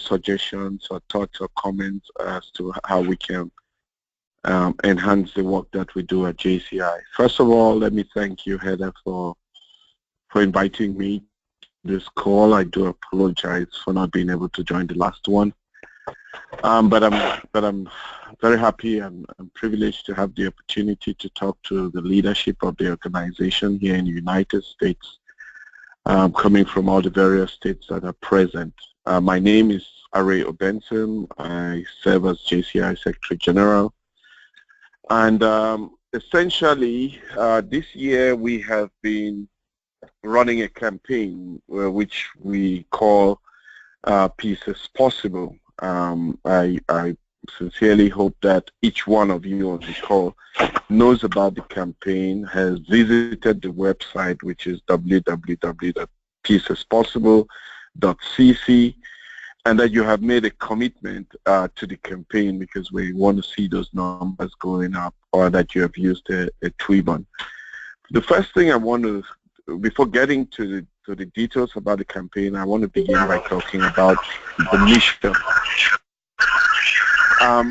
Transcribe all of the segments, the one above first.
suggestions or thoughts or comments as to how we can enhance the work that we do at JCI. First of all, let me thank you, Heather, for inviting me to this call. I do apologize for not being able to join the last one, but I'm very happy and privileged to have the opportunity to talk to the leadership of the organization here in the United States, coming from all the various states that are present. My name is Aray Obenson. I serve as JCI Secretary General. And essentially, this year we have been running a campaign which we call Peace is Possible. I sincerely hope that each one of you on the call knows about the campaign, has visited the website, which is www.peaceispossible.cc, and that you have made a commitment to the campaign because we want to see those numbers going up, or that you have used a Tweebon. The first thing I want to, before getting to the details about the campaign, I want to begin by talking about the mission.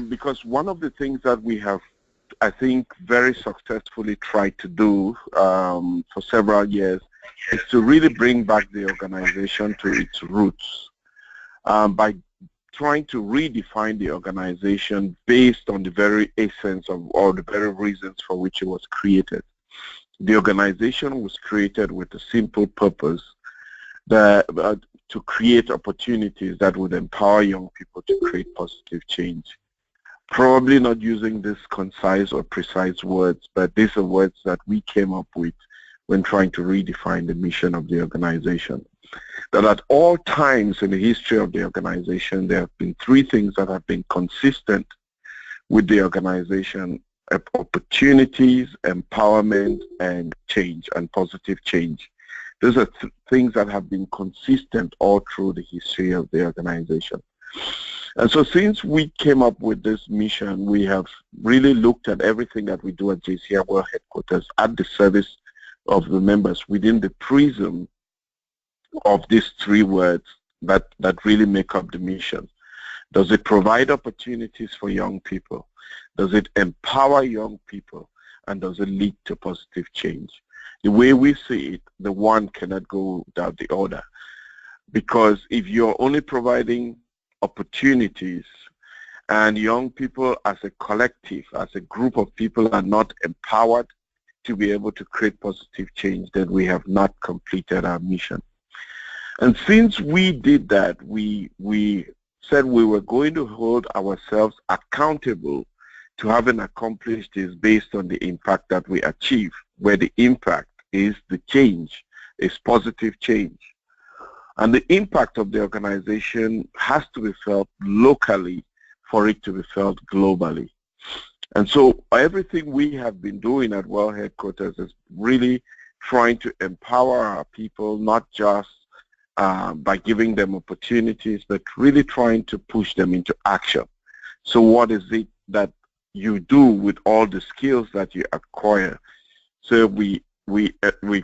Because one of the things that we have, I think, very successfully tried to do for several years is to really bring back the organization to its roots by trying to redefine the organization based on the very essence of, or the very reasons for which it was created. The organization was created with a simple purpose, that to create opportunities that would empower young people to create positive change. Probably not using these concise or precise words, but these are words that we came up with when trying to redefine the mission of the organization. That at all times in the history of the organization, there have been three things that have been consistent with the organization: opportunities, empowerment, and change, and positive change. Those are things that have been consistent all through the history of the organization. And so since we came up with this mission, we have really looked at everything that we do at JCI World Headquarters at the service of the members within the prism of these three words that really make up the mission. Does it provide opportunities for young people? Does it empower young people? And does it lead to positive change? The way we see it, the one cannot go without the other. Because if you're only providing opportunities and young people as a collective, as a group of people are not empowered to be able to create positive change, then we have not completed our mission. And since we did that, we said we were going to hold ourselves accountable to having accomplished this based on the impact that we achieve, where the impact is the change, is positive change. And the impact of the organization has to be felt locally for it to be felt globally. And so everything we have been doing at World Headquarters is really trying to empower our people, not just by giving them opportunities, but really trying to push them into action. So what is it that you do with all the skills that you acquire? So we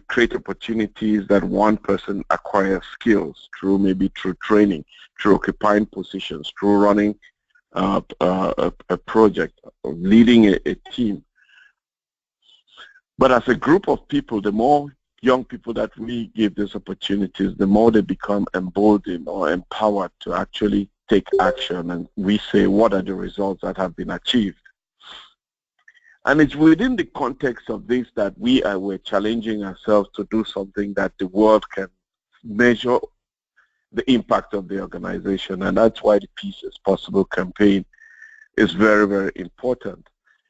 create opportunities that one person acquires skills through, maybe through training, through occupying positions, through running a project, or leading a team. But as a group of people, the more young people that we give these opportunities, the more they become emboldened or empowered to actually take action. And we say, what are the results that have been achieved? And it's within the context of this that we're challenging ourselves to do something that the world can measure the impact of the organization. And that's why the Peace is Possible campaign is very, very important.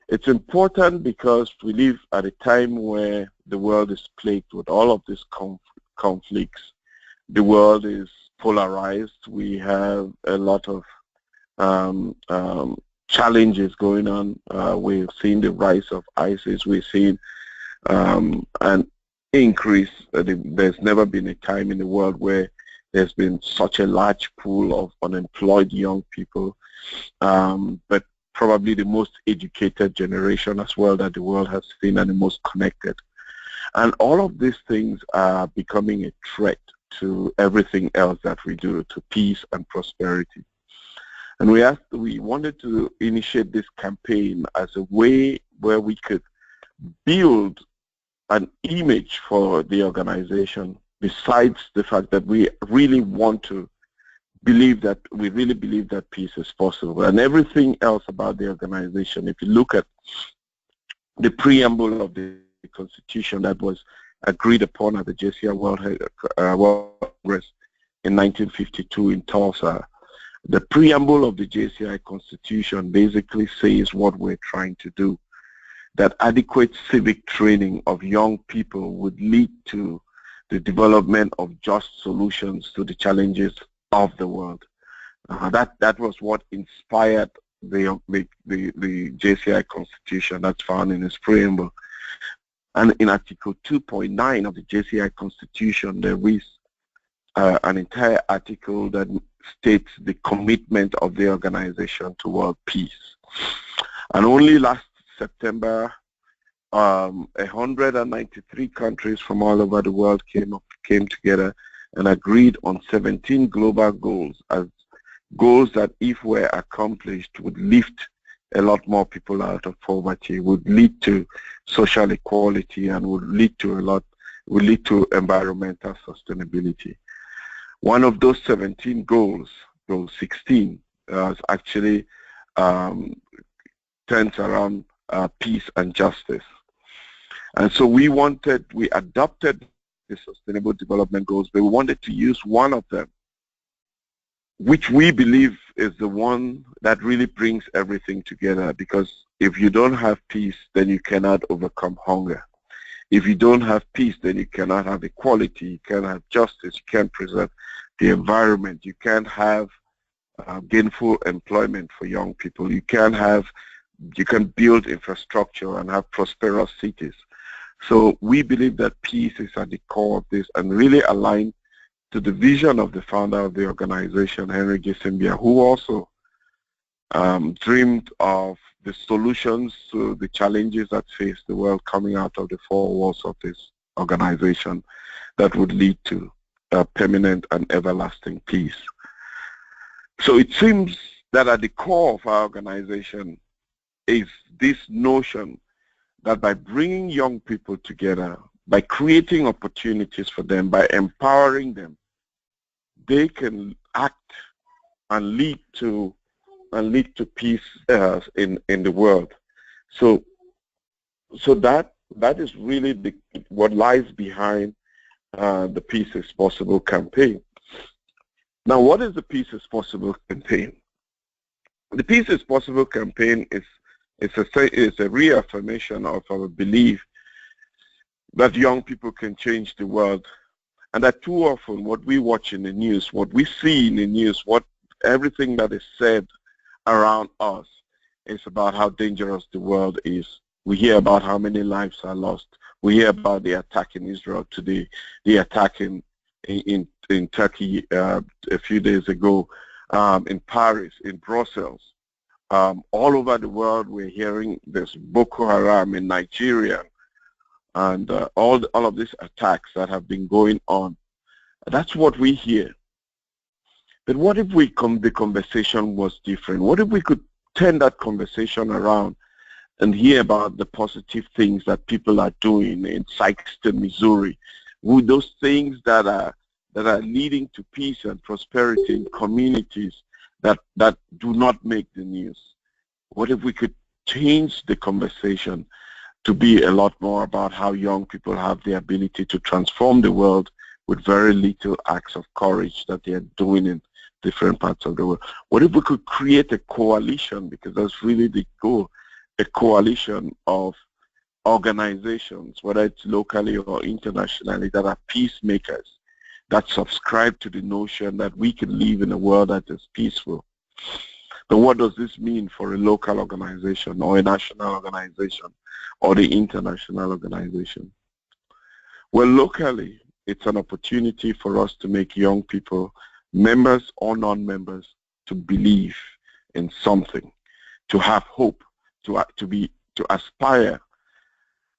It's important because we live at a time where the world is plagued with all of these conflicts. The world is polarized. We have a lot of challenges going on. We've seen the rise of ISIS. We've seen an increase. There's never been a time in the world where there's been such a large pool of unemployed young people, but probably the most educated generation as well that the world has seen, and the most connected. And all of these things are becoming a threat to everything else that we do, to peace and prosperity. And we wanted to initiate this campaign as a way where we could build an image for the organization, besides the fact that we really believe that peace is possible. And everything else about the organization, if you look at the preamble of the Constitution that was agreed upon at the JCI World Congress in 1952 in Tulsa, the preamble of the JCI Constitution basically says what we're trying to do, that adequate civic training of young people would lead to the development of just solutions to the challenges of the world. That was what inspired the JCI Constitution that's found in its preamble. And in Article 2.9 of the JCI Constitution, there is an entire article that states the commitment of the organization to world peace. And only last September, 193 countries from all over the world came together and agreed on 17 global goals, as goals that, if were accomplished, would lift a lot more people out of poverty, would lead to social equality, and would lead to environmental sustainability. One of those 17 goals, goal 16, actually turns around peace and justice. And so we adopted the Sustainable Development Goals, but we wanted to use one of them, which we believe is the one that really brings everything together, because if you don't have peace, then you cannot overcome hunger. If you don't have peace, then you cannot have equality, you can't have justice, you can't preserve the environment, you can't have gainful employment for young people, you can build infrastructure and have prosperous cities. So we believe that peace is at the core of this, and really aligned to the vision of the founder of the organization, Henry Kissinger, who also dreamed of the solutions to the challenges that face the world coming out of the four walls of this organization that would lead to permanent and everlasting peace. So it seems that at the core of our organization is this notion that by bringing young people together, by creating opportunities for them, by empowering them, they can act and lead to peace in the world. So that is really what lies behind the Peace is Possible campaign. Now, what is the Peace is Possible campaign? The Peace is Possible campaign is a reaffirmation of our belief that young people can change the world, and that too often what we watch in the news, what we see in the news, everything that is said around us is about how dangerous the world is. We hear about how many lives are lost. We hear about the attack in Israel today, the attack in Turkey a few days ago, in Paris, in Brussels. All over the world we're hearing there's Boko Haram in Nigeria, and all of these attacks that have been going on. That's what we hear. But what if the conversation was different? What if we could turn that conversation around and hear about the positive things that people are doing in Sikeston, Missouri, with those things that are leading to peace and prosperity in communities that do not make the news? What if we could change the conversation to be a lot more about how young people have the ability to transform the world with very little acts of courage that they are doing in different parts of the world? What if we could create a coalition, because that's really the goal, a coalition of organizations, whether it's locally or internationally, that are peacemakers, that subscribe to the notion that we can live in a world that is peaceful. But what does this mean for a local organization or a national organization or the international organization? Well, locally, it's an opportunity for us to make young people, members or non-members, to believe in something, to have hope, to aspire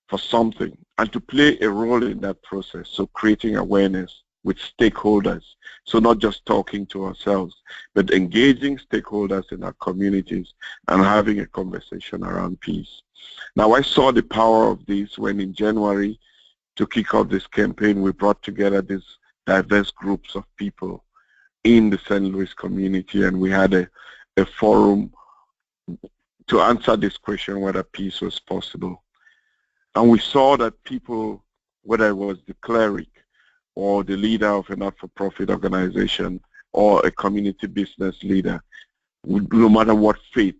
for something, and to play a role in that process. So creating awareness with stakeholders. So not just talking to ourselves, but engaging stakeholders in our communities and having a conversation around peace. Now, I saw the power of this when in January, to kick off this campaign, we brought together these diverse groups of people in the St. Louis community, and we had a forum to answer this question whether peace was possible. And we saw that people, whether it was the cleric or the leader of a not-for-profit organization or a community business leader, no matter what faith,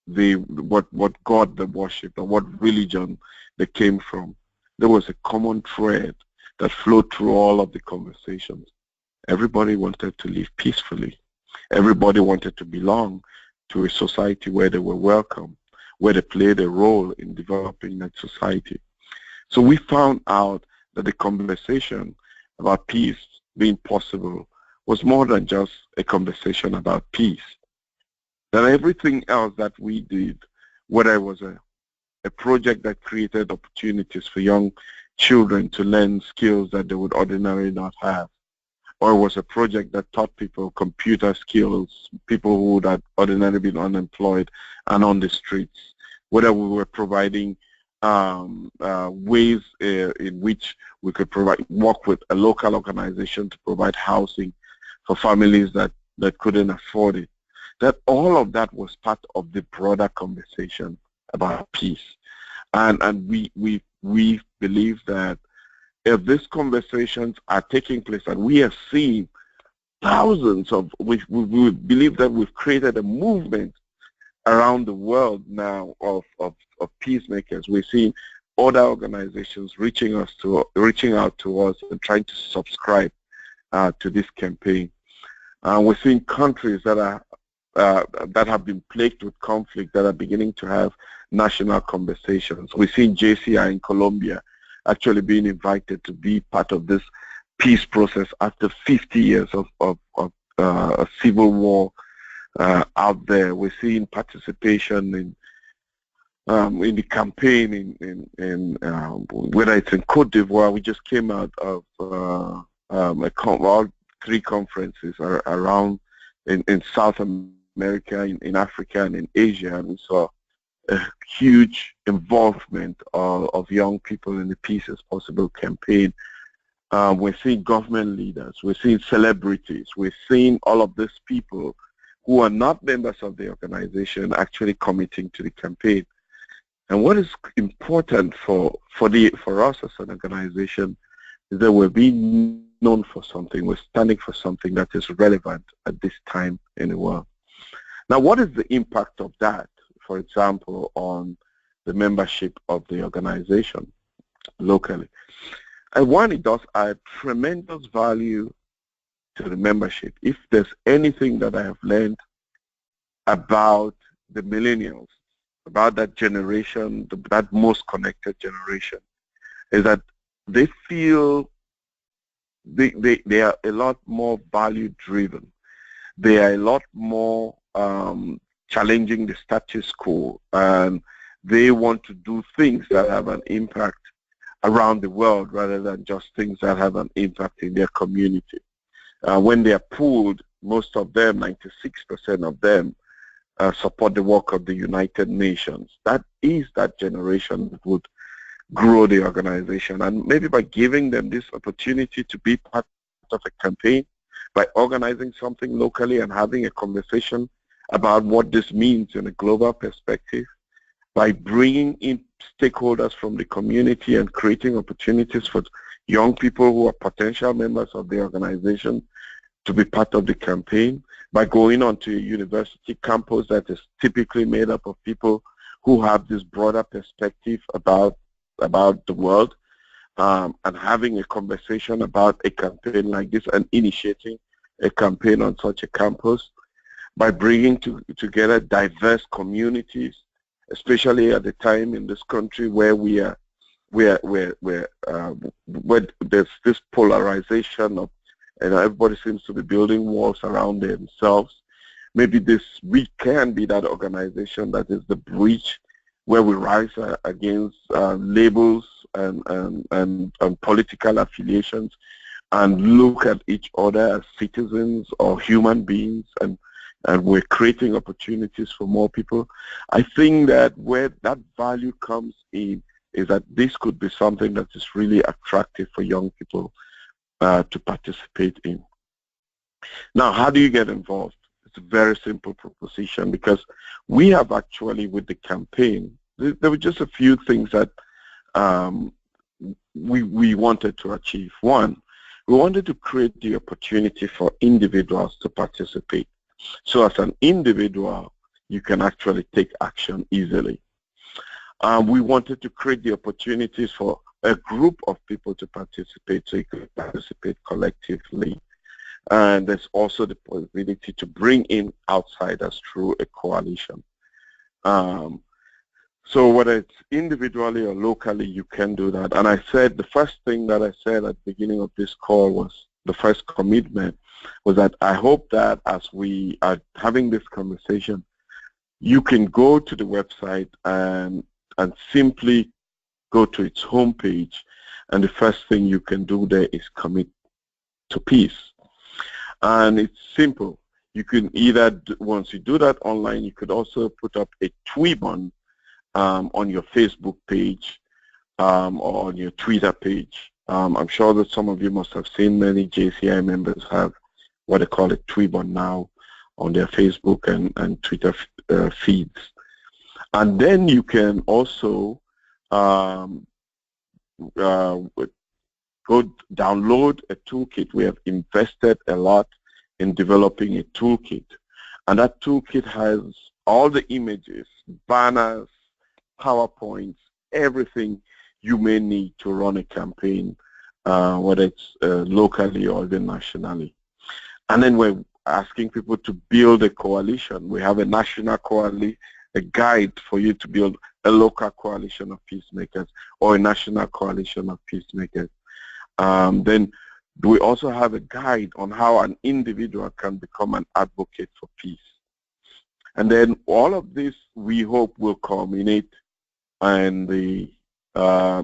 what God they worshipped or what religion they came from, there was a common thread that flowed through all of the conversations. Everybody wanted to live peacefully. Everybody wanted to belong to a society where they were welcome, where they played a role in developing that society. So we found out that the conversation about peace being possible was more than just a conversation about peace. That everything else that we did, whether it was a project that created opportunities for young children to learn skills that they would ordinarily not have, or it was a project that taught people computer skills, people who would have ordinarily been unemployed and on the streets, whether we were providing ways in which we could work with a local organization to provide housing for families that couldn't afford it. That all of that was part of the broader conversation about peace. And we believe that if these conversations are taking place, and we are seeing thousands of, we believe that we've created a movement around the world now of peacemakers. We're seeing other organizations reaching out to us and trying to subscribe to this campaign. We're seeing countries that have been plagued with conflict that are beginning to have national conversations. We're seeing JCI in Colombia actually being invited to be part of this peace process after 50 years of a civil war out there. We're seeing participation in the campaign in whether it's in Cote d'Ivoire. We just came out of all 3 conferences around in South America, in Africa, and in Asia, and we saw a huge involvement of young people in the Peace is Possible campaign. We're seeing government leaders, we're seeing celebrities, we're seeing all of these people who are not members of the organization actually committing to the campaign. And what is important for us as an organization is that we're being known for something, we're standing for something that is relevant at this time in the world. Now, what is the impact of that, for example, on the membership of the organization locally? And one, it does add tremendous value to the membership. If there's anything that I have learned about the millennials, about that generation, that most connected generation, is that they feel they are a lot more value driven. They are a lot more challenging the status quo, and they want to do things that have an impact around the world rather than just things that have an impact in their community. When they are pooled, most of them, 96% of them, support the work of the United Nations. That is that generation that would grow the organization. And maybe by giving them this opportunity to be part of a campaign, by organizing something locally and having a conversation about what this means in a global perspective, by bringing in stakeholders from the community and creating opportunities for young people who are potential members of the organization to be part of the campaign, by going onto a university campus that is typically made up of people who have this broader perspective about the world, and having a conversation about a campaign like this and initiating a campaign on such a campus, by bringing together diverse communities, especially at the time in this country where where there's this polarization of, everybody seems to be building walls around themselves. Maybe we can be that organization that is the bridge where we rise against labels and political affiliations, and look at each other as citizens or human beings, and we're creating opportunities for more people. I think that where that value comes in is that this could be something that is really attractive for young people to participate in. Now, how do you get involved? It's a very simple proposition, because we have actually, with the campaign, there were just a few things that we wanted to achieve. One, we wanted to create the opportunity for individuals to participate. So as an individual, you can actually take action easily. We wanted to create the opportunities for a group of people to participate, so you could participate collectively. And there's also the possibility to bring in outsiders through a coalition. So whether it's individually or locally, you can do that. And I said, the first thing that I said at the beginning of this call was, the first commitment was that I hope that as we are having this conversation, you can go to the website and simply go to its homepage, and the first thing you can do there is commit to peace. And it's simple. You can either, once you do that online, you could also put up a Tweebon on your Facebook page or on your Twitter page. I'm sure that some of you must have seen many JCI members have what they call a Tweebon now on their Facebook and Twitter feeds. And then you can also go download a toolkit. We have invested a lot in developing a toolkit. And that toolkit has all the images, banners, PowerPoints, everything you may need to run a campaign, whether it's locally or even nationally. And then we're asking people to build a coalition. We have a national coalition, a guide for you to build a local coalition of peacemakers or a national coalition of peacemakers. Then we also have a guide on how an individual can become an advocate for peace. And then all of this, we hope, will culminate in the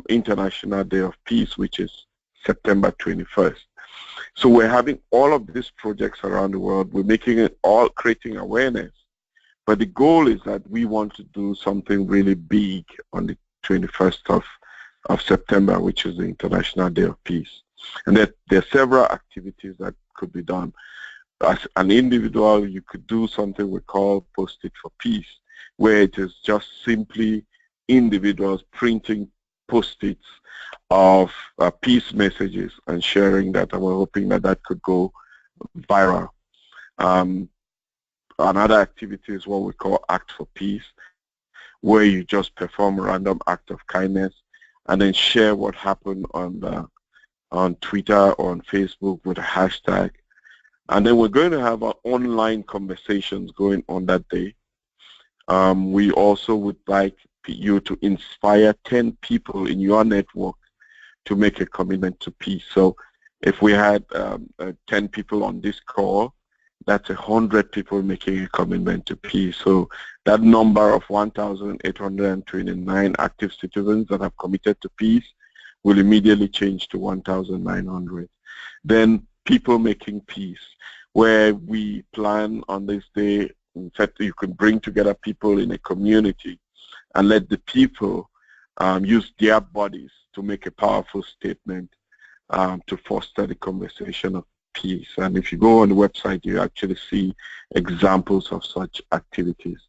International Day of Peace, which is September 21st. So we're having all of these projects around the world. We're making it all, creating awareness. But the goal is that we want to do something really big on the 21st of September, which is the International Day of Peace. And there are several activities that could be done. As an individual, you could do something we call Post-it for Peace, where it is just simply individuals printing Post-its of peace messages and sharing that, and we're hoping that that could go viral. Another activity is what we call Act for Peace, where you just perform a random act of kindness and then share what happened on Twitter or on Facebook with a hashtag. And then we're going to have our online conversations going on that day. We also would like you to inspire 10 people in your network to make a commitment to peace. So if we had 10 people on this call, that's 100 people making a commitment to peace. So that number of 1,829 active citizens that have committed to peace will immediately change to 1,900. Then people making peace, where we plan on this day, in fact, you can bring together people in a community and let the people use their bodies to make a powerful statement to foster the conversation of peace. And if you go on the website, you actually see examples of such activities.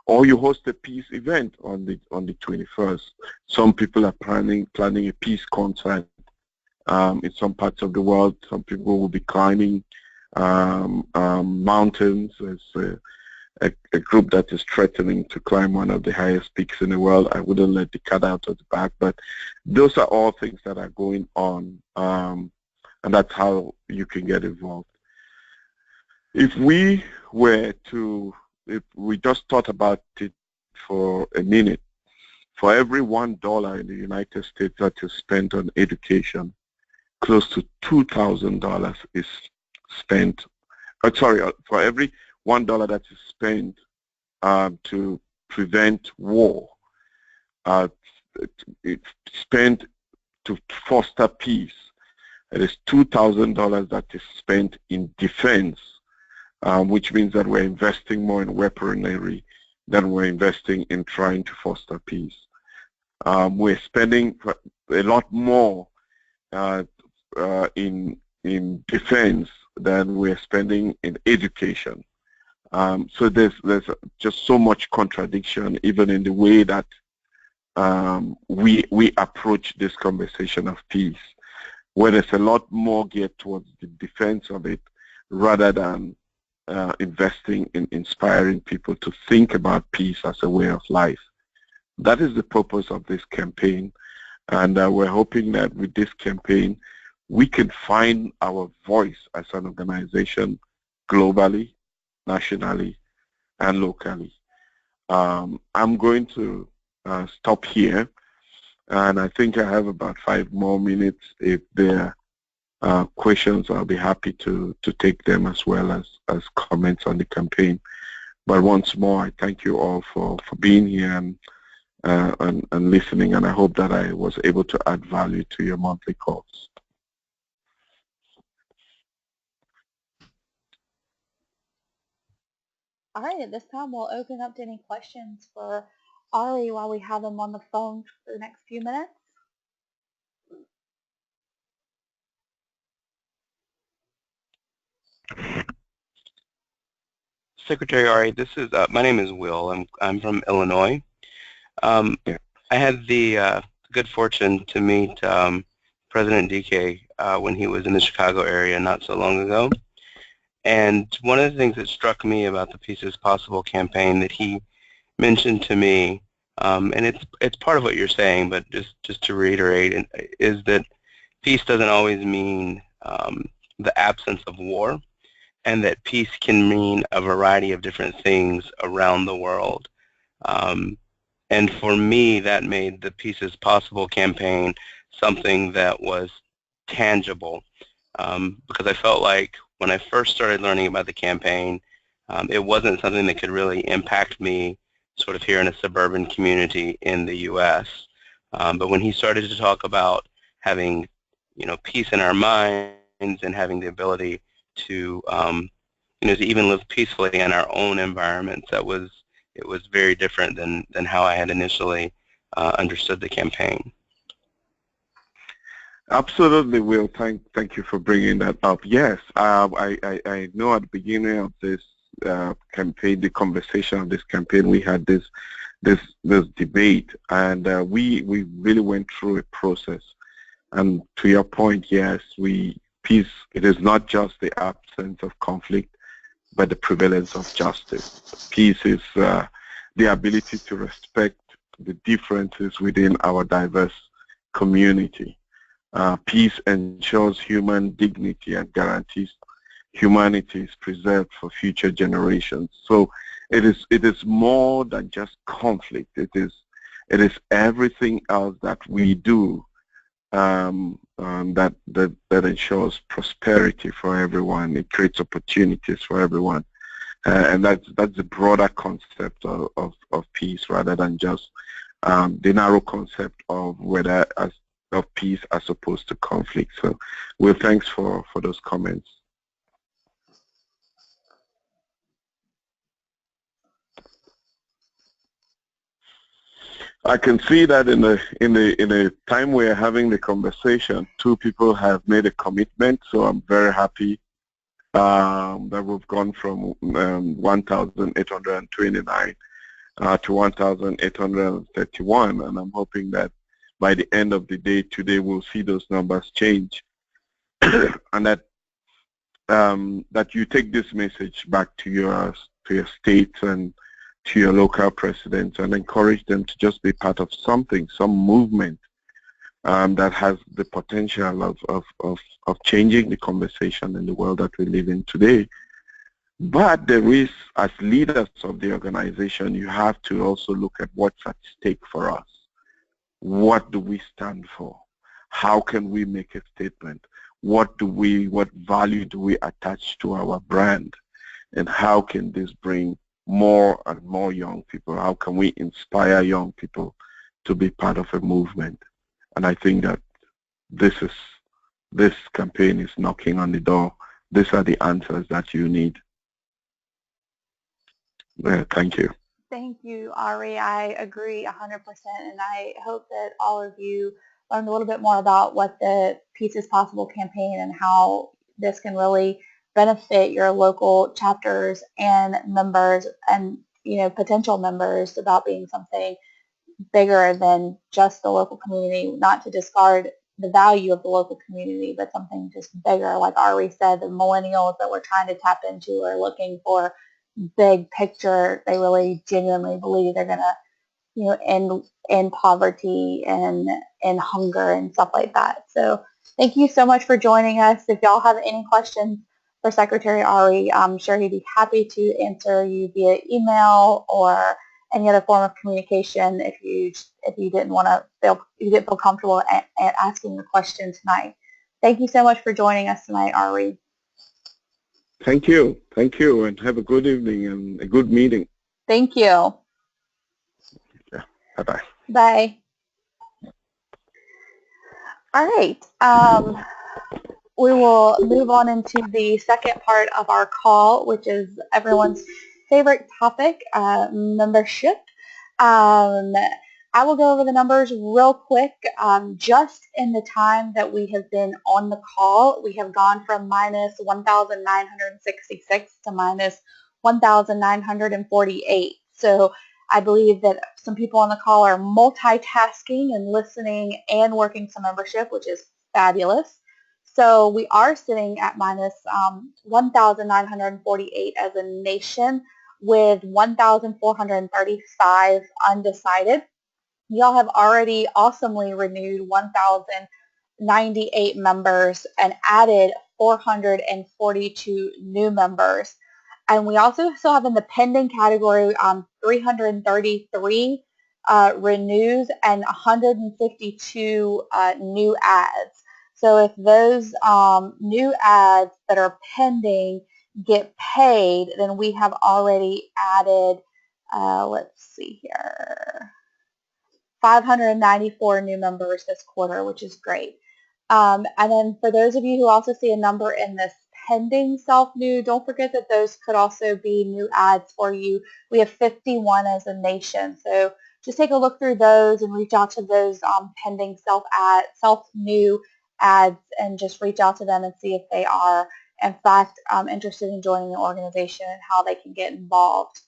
Or you host a peace event on the 21st. Some people are planning a peace concert in some parts of the world. Some people will be climbing mountains. There's a group that is threatening to climb one of the highest peaks in the world. I wouldn't let the cat out of the bag, but those are all things that are going on, and that's how you can get involved. If we just thought about it for a minute, for every $1 in the United States that is spent on education, close to $2,000 is spent. For every $1 that is spent to prevent war, it's spent to foster peace. It is $2,000 that is spent in defense, which means that we're investing more in weaponry than we're investing in trying to foster peace. We're spending a lot more in defense than we're spending in education. So there's just so much contradiction even in the way that we approach this conversation of peace, where there's a lot more geared towards the defense of it rather than investing in inspiring people to think about peace as a way of life. That is the purpose of this campaign, and we're hoping that with this campaign we can find our voice as an organization globally, nationally, and locally. I'm going to stop here, and I think I have about 5 more minutes. If there are questions, I'll be happy to take them as well as comments on the campaign. But once more, I thank you all for being here and listening, and I hope that I was able to add value to your monthly calls. All right, at this time, we'll open up to any questions for Ari while we have him on the phone for the next few minutes. Secretary Ari, this is my name is Will. I'm from Illinois. I had the good fortune to meet President Dike when he was in the Chicago area not so long ago. And one of the things that struck me about the Peace is Possible campaign that he mentioned to me, and it's part of what you're saying, but just to reiterate, is that peace doesn't always mean the absence of war, and that peace can mean a variety of different things around the world. And for me, that made the Peace is Possible campaign something that was tangible, because I felt like when I first started learning about the campaign, it wasn't something that could really impact me sort of here in a suburban community in the U.S. But when he started to talk about having, peace in our minds and having the ability to, to even live peacefully in our own environments, it was very different than how I had initially understood the campaign. Absolutely, Will. Thank you for bringing that up. Yes, I know at the beginning of this campaign, the conversation of this campaign, we had this debate, and we really went through a process. And to your point, yes, peace. It is not just the absence of conflict, but the prevalence of justice. Peace is the ability to respect the differences within our diverse community. Peace ensures human dignity and guarantees humanity is preserved for future generations. So it is more than just conflict. It is everything else that we do that ensures prosperity for everyone. It creates opportunities for everyone, and that's the broader concept of peace, rather than just the narrow concept of peace as opposed to conflict. So, well, thanks for those comments. I can see that in the time we're having the conversation, 2 people have made a commitment. So I'm very happy that we've gone from 1,829 to 1,831, and I'm hoping that by the end of the day today, we'll see those numbers change, and that you take this message back to your states and to your local presidents and encourage them to just be part of something, some movement that has the potential of changing the conversation in the world that we live in today. But there is, as leaders of the organization, you have to also look at what's at stake for us. What do we stand for? How can we make a statement? What value do we attach to our brand? And how can this bring more and more young people? How can we inspire young people to be part of a movement? And I think that this is this campaign is knocking on the door. These are the answers that you need. Thank you. Thank you, Ari. I agree 100%, and I hope that all of you learned a little bit more about what the Peace is Possible campaign and how this can really benefit your local chapters and members and potential members about being something bigger than just the local community, not to discard the value of the local community, but something just bigger. Like Ari said, the millennials that we're trying to tap into are looking for big picture. They really genuinely believe they're going to end poverty and hunger and stuff like that. So thank you so much for joining us. If y'all have any questions for Secretary Ari, I'm sure he'd be happy to answer you via email or any other form of communication if you didn't feel comfortable at asking the question tonight. Thank you so much for joining us tonight, Ari. Thank you, and have a good evening and a good meeting. Thank you. Yeah. Bye-bye. Bye. All right. We will move on into the second part of our call, which is everyone's favorite topic, membership. I will go over the numbers real quick. Just in the time that we have been on the call, we have gone from minus 1,966 to minus 1,948. So I believe that some people on the call are multitasking and listening and working some membership, which is fabulous. So we are sitting at minus 1,948 as a nation with 1,435 undecided. Y'all have already awesomely renewed 1,098 members and added 442 new members. And we also still have in the pending category 333 renews and 152 new ads. So if those new ads that are pending get paid, then we have already added, let's see here, 594 new members this quarter, which is great. And then for those of you who also see a number in this pending self-new, don't forget that those could also be new ads for you. We have 51 as a nation. So just take a look through those and reach out to those pending self-new ads and just reach out to them and see if they are, in fact, interested in joining the organization and how they can get involved.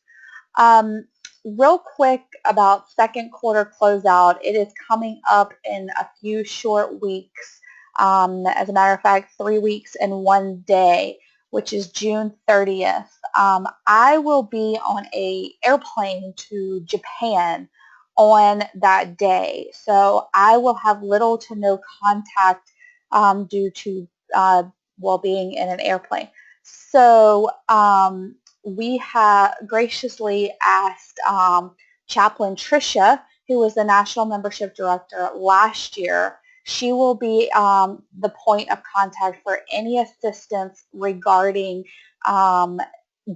Real quick about second quarter closeout, it is coming up in a few short weeks. As a matter of fact, 3 weeks and 1 day, which is June 30th. I will be on an airplane to Japan on that day. So I will have little to no contact due to being in an airplane. So we have graciously asked Chaplain Tricia, who was the National Membership Director last year. She will be the point of contact for any assistance regarding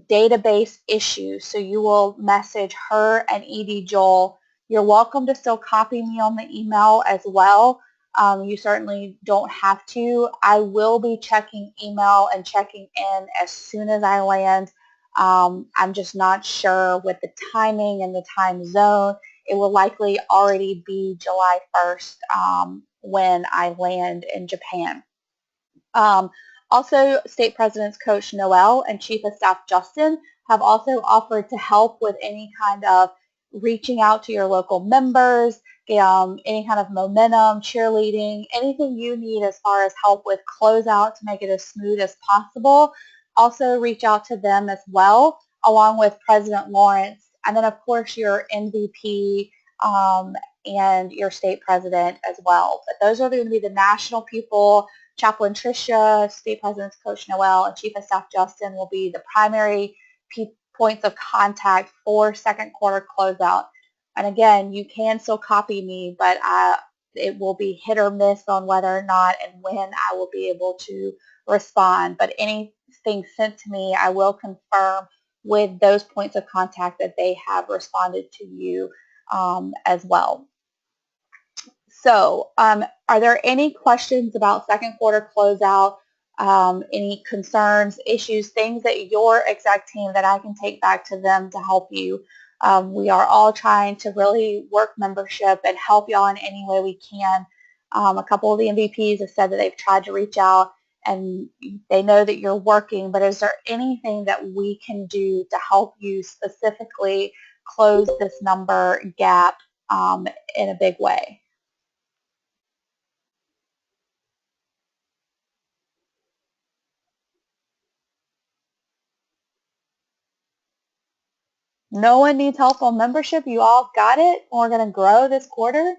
database issues. So you will message her and Edie Joel. You're welcome to still copy me on the email as well. You certainly don't have to. I will be checking email and checking in as soon as I land. I'm just not sure with the timing and the time zone. It will likely already be July 1st when I land in Japan. Also, State President's Coach Noel and Chief of Staff Justin have also offered to help with any kind of reaching out to your local members, any kind of momentum, cheerleading, anything you need as far as help with closeout to make it as smooth as possible. Also reach out to them as well, along with President Lawrence, and then of course your MVP and your state president as well. But those are going to be the national people. Chaplain Tricia, State President's Coach Noel, and Chief of Staff Justin will be the primary points of contact for second quarter closeout. And again, you can still copy me, but it will be hit or miss on whether or not and when I will be able to respond. But anything sent to me, I will confirm with those points of contact that they have responded to you as well. So are there any questions about second quarter closeout, any concerns, issues, things that your exec team that I can take back to them to help you? We are all trying to really work membership and help y'all in any way we can. A couple of the MVPs have said that they've tried to reach out and they know that you're working, but is there anything that we can do to help you specifically close this number gap in a big way? No one needs help on membership. You all got it. We're going to grow this quarter.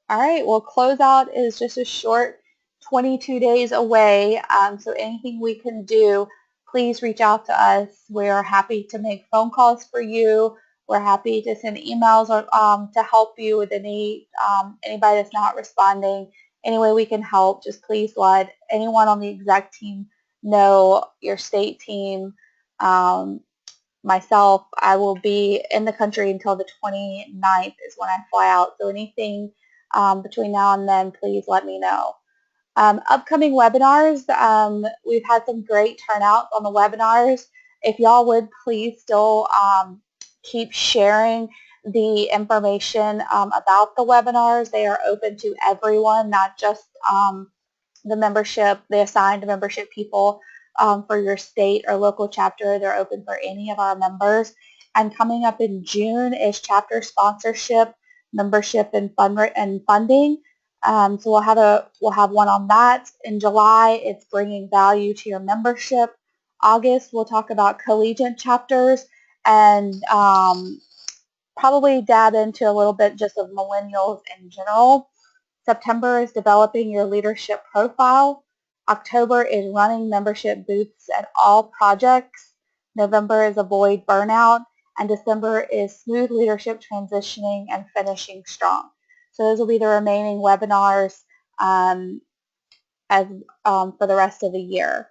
All right, well, closeout is just a short 22 days away, so anything we can do, please reach out to us. We're happy to make phone calls for you. We're happy to send emails to help you with anybody that's not responding. Any way we can help, just please let anyone on the exec team know, your state team, myself. I will be in the country until the 29th is when I fly out, so anything between now and then, please let me know. Upcoming webinars, we've had some great turnout on the webinars. If y'all would please still keep sharing the information about the webinars. They are open to everyone, not just the membership, the assigned membership people for your state or local chapter. They're open for any of our members. And coming up in June is chapter sponsorship, membership, and funding. So we'll have one on that. In July, it's bringing value to your membership. August, we'll talk about collegiate chapters and probably dab into a little bit just of millennials in general. September is developing your leadership profile. October is running membership booths at all projects. November is avoid burnout. And December is smooth leadership transitioning and finishing strong. So those will be the remaining webinars for the rest of the year.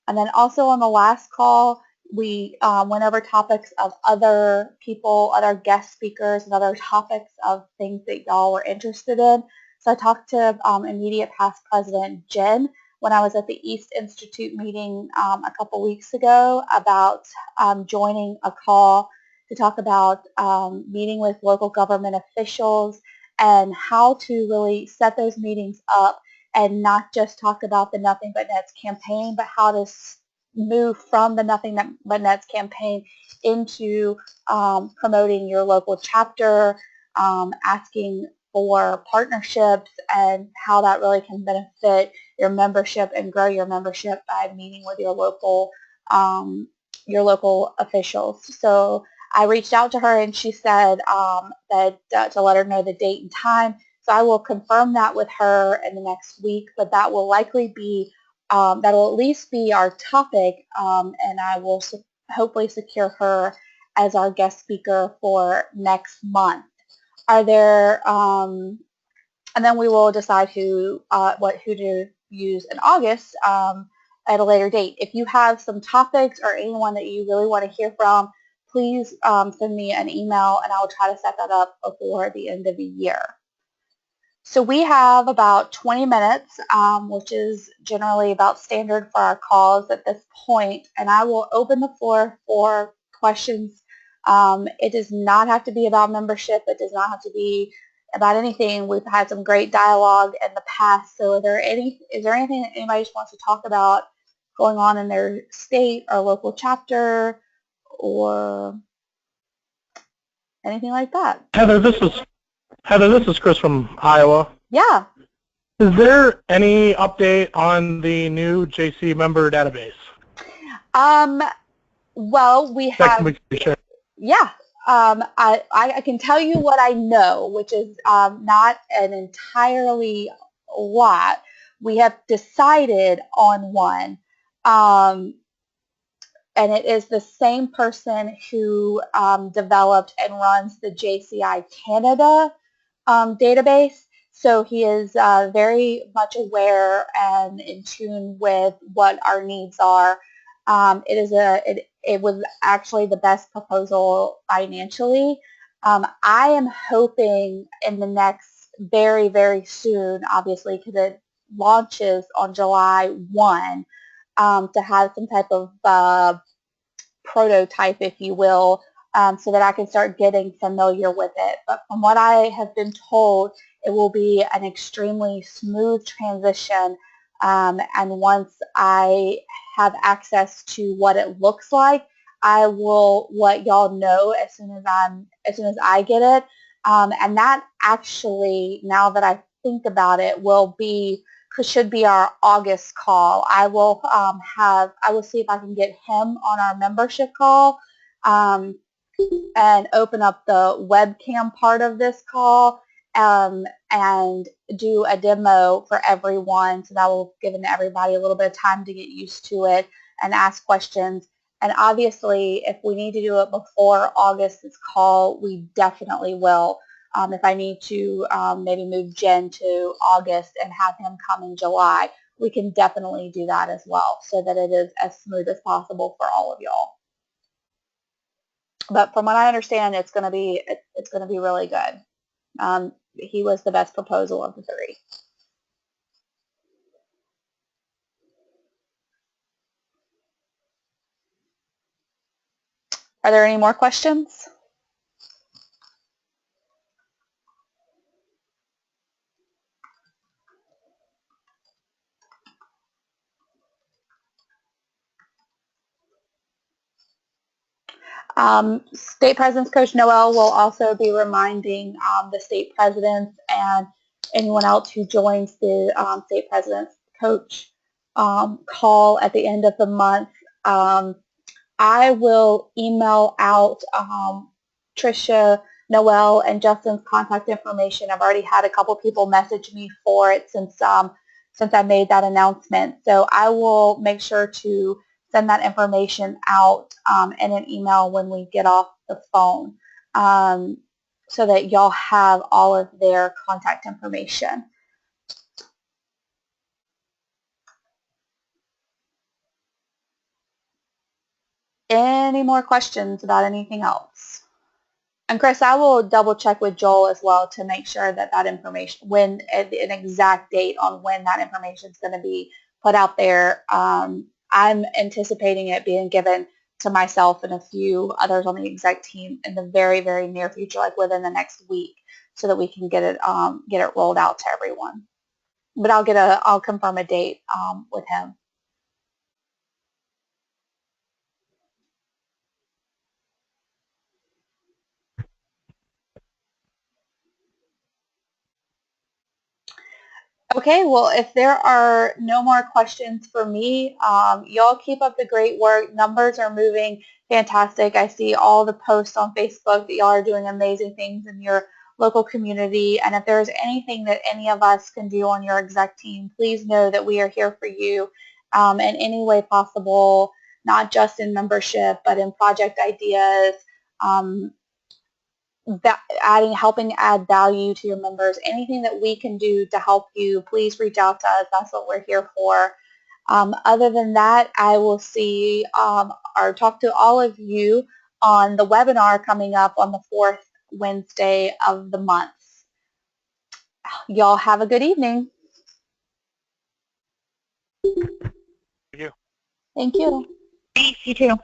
And then also on the last call, we went over topics of other people, other guest speakers, and other topics of things that y'all were interested in. So I talked to immediate past President Jen when I was at the East Institute meeting a couple weeks ago about joining a call to talk about meeting with local government officials and how to really set those meetings up and not just talk about the Nothing But Nets campaign, but how to move from the Nothing But Nets campaign into promoting your local chapter, asking for partnerships, and how that really can benefit your membership and grow your membership by meeting with your local officials. So I reached out to her and she said that to let her know the date and time. So I will confirm that with her in the next week, but that will likely be, that will at least be our topic, and I will hopefully secure her as our guest speaker for next month. Are there, and then we will decide who to use in August at a later date. If you have some topics or anyone that you really want to hear from, please send me an email and I will try to set that up before the end of the year. So we have about 20 minutes, which is generally about standard for our calls at this point, and I will open the floor for questions. It does not have to be about membership. It does not have to be about anything. We've had some great dialogue in the past, so is there anything that anybody just wants to talk about going on in their state or local chapter or anything like that? Heather, this is Chris from Iowa. Yeah. Is there any update on the new JC member database? Well, we have. Yeah. I can tell you what I know, which is not an entirely lot. We have decided on one, and it is the same person who developed and runs the JCI Canada database. So he is very much aware and in tune with what our needs are. It was actually the best proposal financially. I am hoping in the next very, very soon, obviously, because it launches on July 1, to have some type of prototype, if you will, so that I can start getting familiar with it. But from what I have been told, it will be an extremely smooth transition. And once I have access to what it looks like, I will let y'all know as soon as I get it. And that actually, now that I think about it, should be our August call. I will see if I can get him on our membership call, and open up the webcam part of this call, and do a demo for everyone, so that will give everybody a little bit of time to get used to it and ask questions. And obviously, if we need to do it before August's call, we definitely will. If I need to maybe move Jen to August and have him come in July, we can definitely do that as well, so that it is as smooth as possible for all of y'all. But from what I understand, it's going to be really good. He was the best proposal of the three. Are there any more questions? State President's Coach Noel will also be reminding the state presidents and anyone else who joins the State President's Coach call at the end of the month. I will email out Tricia, Noel, and Justin's contact information. I've already had a couple people message me for it since I made that announcement. So I will make sure to send that information out in an email when we get off the phone, so that y'all have all of their contact information. Any more questions about anything else? And Chris, I will double check with Joel as well to make sure that that information, an exact date on when that information is going to be put out there. I'm anticipating it being given to myself and a few others on the exec team in the very, very near future, like within the next week, so that we can get it rolled out to everyone. But I'll confirm a date with him. Okay, well, if there are no more questions for me, y'all keep up the great work. Numbers are moving fantastic. I see all the posts on Facebook that y'all are doing amazing things in your local community. And if there's anything that any of us can do on your exec team, please know that we are here for you in any way possible, not just in membership, but in project ideas, helping add value to your members. Anything that we can do to help you, please reach out to us. That's what we're here for. Other than that, I will see or talk to all of you on the webinar coming up on the 4th Wednesday of the month. Y'all have a good evening. Thank you. Thank you. Thanks, you too.